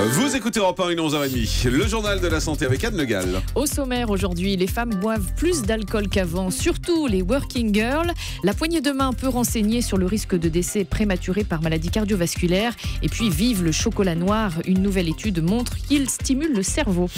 Vous écoutez Europe 1, 11h30, le journal de la santé avec Anne Le Gall. Au sommaire aujourd'hui, les femmes boivent plus d'alcool qu'avant, surtout les working girls. La poignée de main peut renseigner sur le risque de décès prématuré par maladie cardiovasculaire. Et puis vive le chocolat noir, une nouvelle étude montre qu'il stimule le cerveau.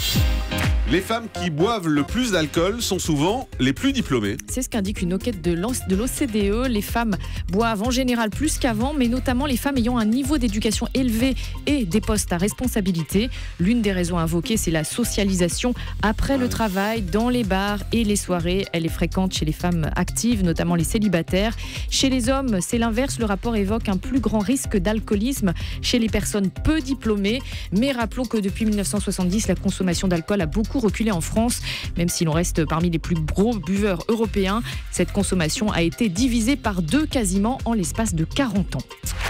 Les femmes qui boivent le plus d'alcool sont souvent les plus diplômées. C'est ce qu'indique une enquête de l'OCDE. Les femmes boivent en général plus qu'avant, mais notamment les femmes ayant un niveau d'éducation élevé et des postes à responsabilité. L'une des raisons invoquées, c'est la socialisation après le travail, dans les bars et les soirées. Elle est fréquente chez les femmes actives, notamment les célibataires. Chez les hommes, c'est l'inverse. Le rapport évoque un plus grand risque d'alcoolisme chez les personnes peu diplômées. Mais rappelons que depuis 1970, la consommation d'alcool a beaucoup reculé en France, même si l'on reste parmi les plus gros buveurs européens. Cette consommation a été divisée par 2 quasiment en l'espace de 40 ans.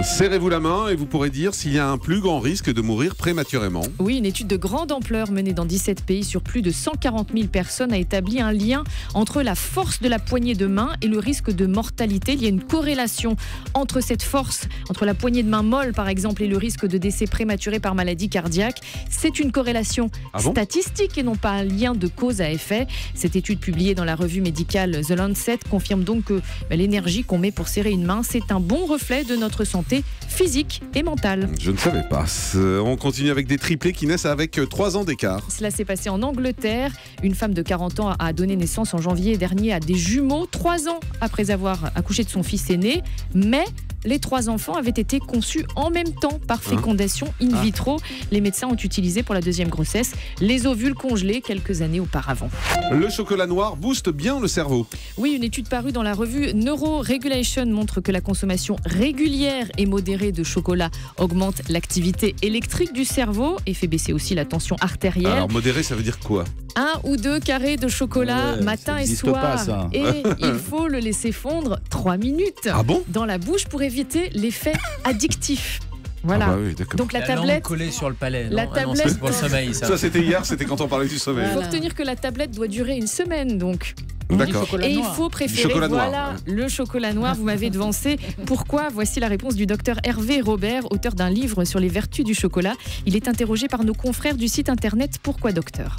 Serrez-vous la main et vous pourrez dire s'il y a un plus grand risque de mourir prématurément. Oui, une étude de grande ampleur menée dans 17 pays sur plus de 140 000 personnes a établi un lien entre la force de la poignée de main et le risque de mortalité. Il y a une corrélation entre cette force, entre la poignée de main molle par exemple et le risque de décès prématuré par maladie cardiaque. C'est une corrélation statistique et non pas un lien de cause à effet. Cette étude publiée dans la revue médicale The Lancet confirme donc que l'énergie qu'on met pour serrer une main, c'est un bon reflet de notre santé physique et mentale. Je ne savais pas. On continue avec des triplés qui naissent avec 3 ans d'écart. Cela s'est passé en Angleterre. Une femme de 40 ans a donné naissance en janvier dernier à des jumeaux, 3 ans après avoir accouché de son fils aîné. Mais les 3 enfants avaient été conçus en même temps par fécondation in vitro. Les médecins ont utilisé pour la 2e grossesse les ovules congelés quelques années auparavant. Le chocolat noir booste bien le cerveau. Oui, une étude parue dans la revue Neuroregulation montre que la consommation régulière et modérée de chocolat augmente l'activité électrique du cerveau et fait baisser aussi la tension artérielle. Alors modéré, ça veut dire quoi ? 1 ou 2 carrés de chocolat matin et soir. Pas, ça. Et il faut le laisser fondre 3 minutes dans la bouche pour éviter l'effet addictif. Voilà. Ah bah oui, d'accord. Donc la tablette collée sur le palais. La tablette. C'est pour le sommeil. Ça c'était hier, c'était quand on parlait du sommeil. Il faut retenir que la tablette doit durer une semaine donc. D'accord. Et il faut préférer noir. Le chocolat noir. Vous m'avez devancé. Pourquoi ? Voici la réponse du docteur Hervé Robert, auteur d'un livre sur les vertus du chocolat. Il est interrogé par nos confrères du site internet Pourquoi Docteur ?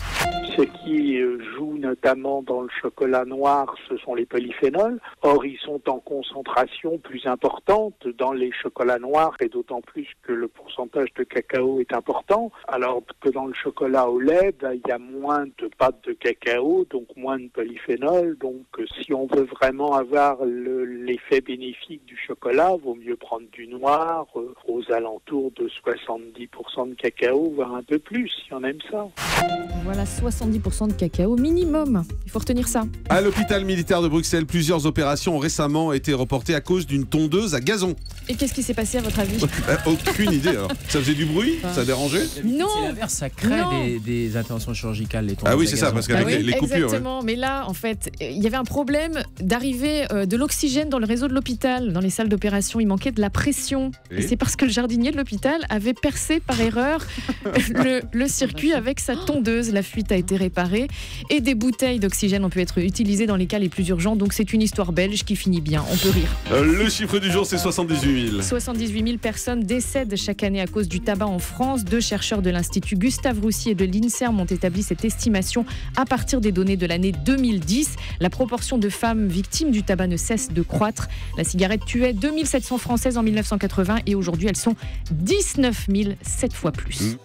Ce qui joue notamment dans le chocolat noir, ce sont les polyphénols. Or, ils sont en concentration plus importante dans les chocolats noirs et d'autant plus que le pourcentage de cacao est important. Alors que dans le chocolat au lait, il y a moins de pâte de cacao, donc moins de polyphénols. Donc, si on veut vraiment avoir l'effet bénéfique du chocolat, vaut mieux prendre du noir aux alentours de 70% de cacao, voire un peu plus, si on aime ça. Voilà, 70% de cacao minimum. Il faut retenir ça. À l'hôpital militaire de Bruxelles, plusieurs opérations ont récemment été reportées à cause d'une tondeuse à gazon. Et qu'est-ce qui s'est passé à votre avis ? Aucune idée alors. Ça faisait du bruit ? Ça dérangeait ? Non. C'est l'inverse, ça crée des interventions chirurgicales. Les oui, c'est ça, parce qu'avec les coupures. Exactement, mais là, en fait, il y avait un problème d'arrivée de l'oxygène dans le réseau de l'hôpital. Dans les salles d'opération, il manquait de la pression. Et c'est parce que le jardinier de l'hôpital avait percé par erreur le circuit avec sa tondeuse. La fuite a été réparée et des bouteilles d'oxygène ont pu être utilisées dans les cas les plus urgents. Donc c'est une histoire belge qui finit bien. On peut rire. Le chiffre du jour, c'est 78 000. 78 000 personnes décèdent chaque année à cause du tabac en France. 2 chercheurs de l'Institut Gustave Roussy et de l'INSERM ont établi cette estimation à partir des données de l'année 2010. La proportion de femmes victimes du tabac ne cesse de croître. La cigarette tuait 2700 Françaises en 1980 et aujourd'hui elles sont 19 000, 7 fois plus.